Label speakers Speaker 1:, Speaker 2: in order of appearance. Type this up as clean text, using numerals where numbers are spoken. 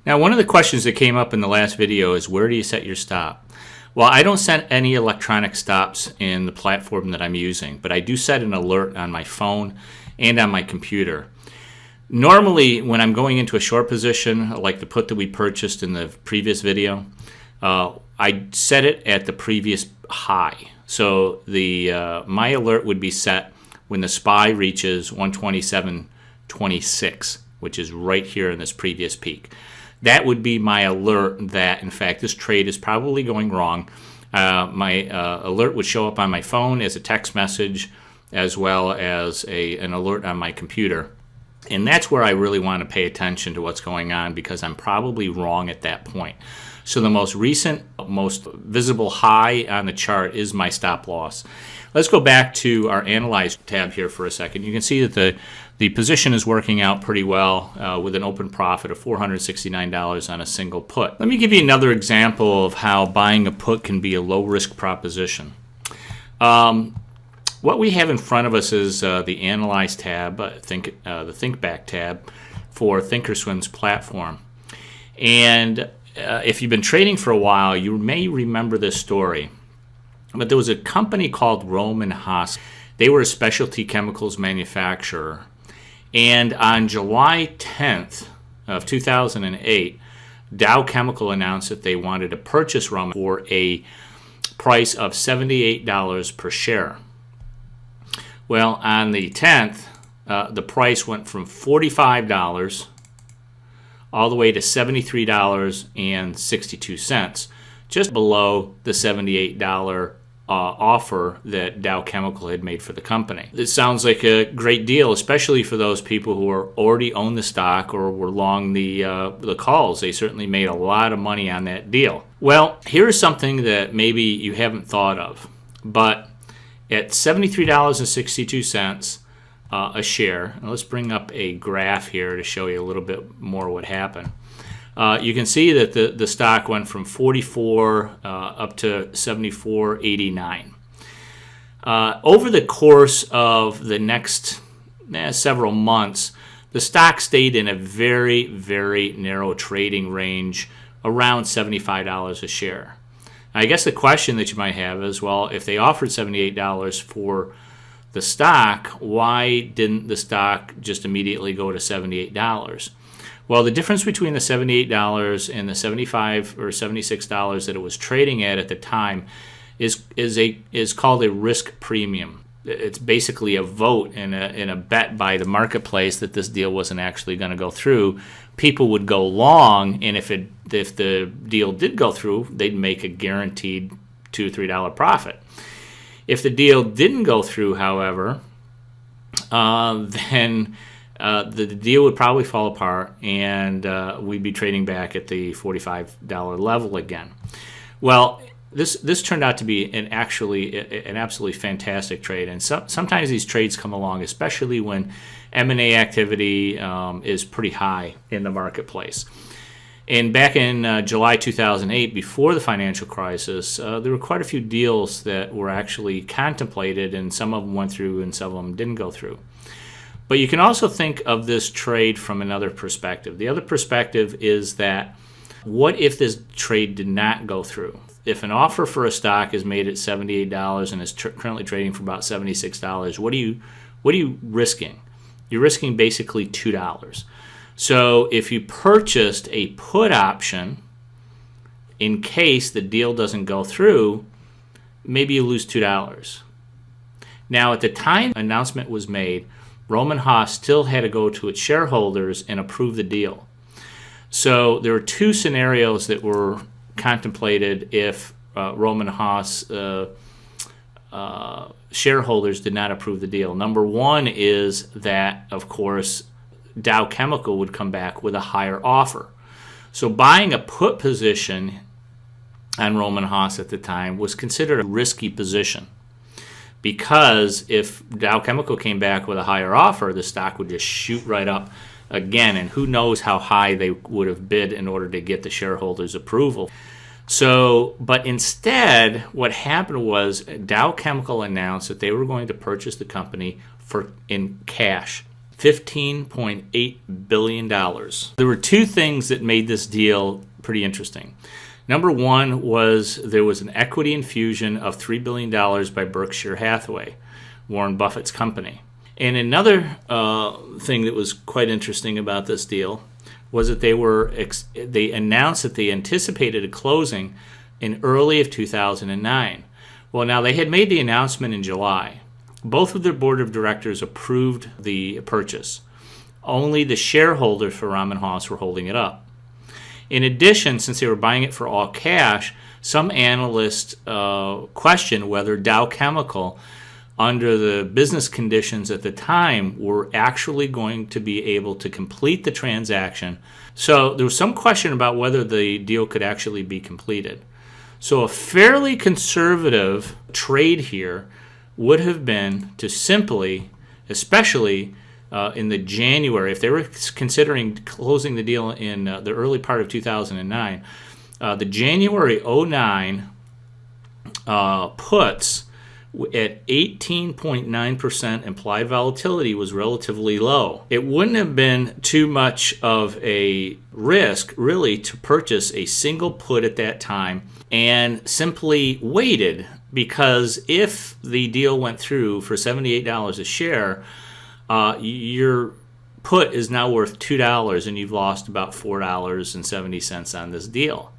Speaker 1: Now, one of the questions that came up in the last video is, where do you set your stop? Well, I don't set any electronic stops in the platform that I'm using, but I do set an alert on my phone and on my computer. Normally, when I'm going into a short position, like the put that we purchased in the previous video, I set it at the previous high. So my alert would be set when the SPY reaches 127.26, which is right here in this previous peak. That would be my alert that, in fact, this trade is probably going wrong. My alert would show up on my phone as a text message, as well as an alert on my computer. And that's where I really want to pay attention to what's going on, because I'm probably wrong at that point. So the most recent, most visible high on the chart is my stop loss. Let's go back to our Analyze tab here for a second. You can see that the position is working out pretty well with an open profit of $469 on a single put. Let me give you another example of how buying a put can be a low-risk proposition. What we have in front of us is the Analyze tab, the Think Back tab for Thinkorswim's platform. And if you've been trading for a while, you may remember this story. But there was a company called Rohm and Haas. They were a specialty chemicals manufacturer. And on July 10th of 2008, Dow Chemical announced that they wanted to purchase Rohm for a price of $78 per share. Well, on the 10th, the price went from $45 all the way to $73.62, just below the $78 offer that Dow Chemical had made for the company. It sounds like a great deal, especially for those people who already own the stock or were long the calls. They certainly made a lot of money on that deal. Well, here's something that maybe you haven't thought of, but at $73.62 a share, and let's bring up a graph here to show you a little bit more what happened. You can see that the stock went from 44 up to 74.89. Over the course of the next several months, the stock stayed in a very, very narrow trading range around $75 a share. I guess the question that you might have is, well, if they offered $78 for the stock, why didn't the stock just immediately go to $78? Well, the difference between the $78 and the $75 or $76 that it was trading at the time is called a risk premium. It's basically a vote and a bet by the marketplace that this deal wasn't actually going to go through. People would go long, and if the deal did go through, they'd make a guaranteed $2 or $3 profit. If the deal didn't go through, however, then the deal would probably fall apart, and we'd be trading back at the $45 level again. Well, this turned out to be an absolutely fantastic trade, and sometimes these trades come along, especially when M&A activity is pretty high in the marketplace. And back in July 2008, before the financial crisis, there were quite a few deals that were actually contemplated, and some of them went through and some of them didn't go through. But you can also think of this trade from another perspective. The other perspective is that, what if this trade did not go through? If an offer for a stock is made at $78 and is currently trading for about $76, what are you risking? You're risking basically $2. So if you purchased a put option in case the deal doesn't go through, maybe you lose $2. Now, at the time the announcement was made, Rohm and Haas still had to go to its shareholders and approve the deal. So there were two scenarios that were contemplated if Rohm and Haas shareholders did not approve the deal. Number one is that, of course, Dow Chemical would come back with a higher offer. So buying a put position on Rohm and Haas at the time was considered a risky position, because if Dow Chemical came back with a higher offer, the stock would just shoot right up again, and who knows how high they would have bid in order to get the shareholders' approval. So, but instead, what happened was Dow Chemical announced that they were going to purchase the company in cash, $15.8 billion. There were two things that made this deal pretty interesting. Number one was there was an equity infusion of $3 billion by Berkshire Hathaway, Warren Buffett's company. And another thing that was quite interesting about this deal was that they announced that they anticipated a closing in early of 2009. Well, now they had made the announcement in July. Both of their board of directors approved the purchase. Only the shareholders for Ram and Haas were holding it up. In addition, since they were buying it for all cash, some analysts questioned whether Dow Chemical, under the business conditions at the time, were actually going to be able to complete the transaction. So there was some question about whether the deal could actually be completed. So a fairly conservative trade here would have been to simply, especially in the January, if they were considering closing the deal in the early part of 2009, the January 2009 puts at 18.9% implied volatility was relatively low. It wouldn't have been too much of a risk, really, to purchase a single put at that time and simply waited, because if the deal went through for $78 a share, your put is now worth $2 and you've lost about $4.70 on this deal.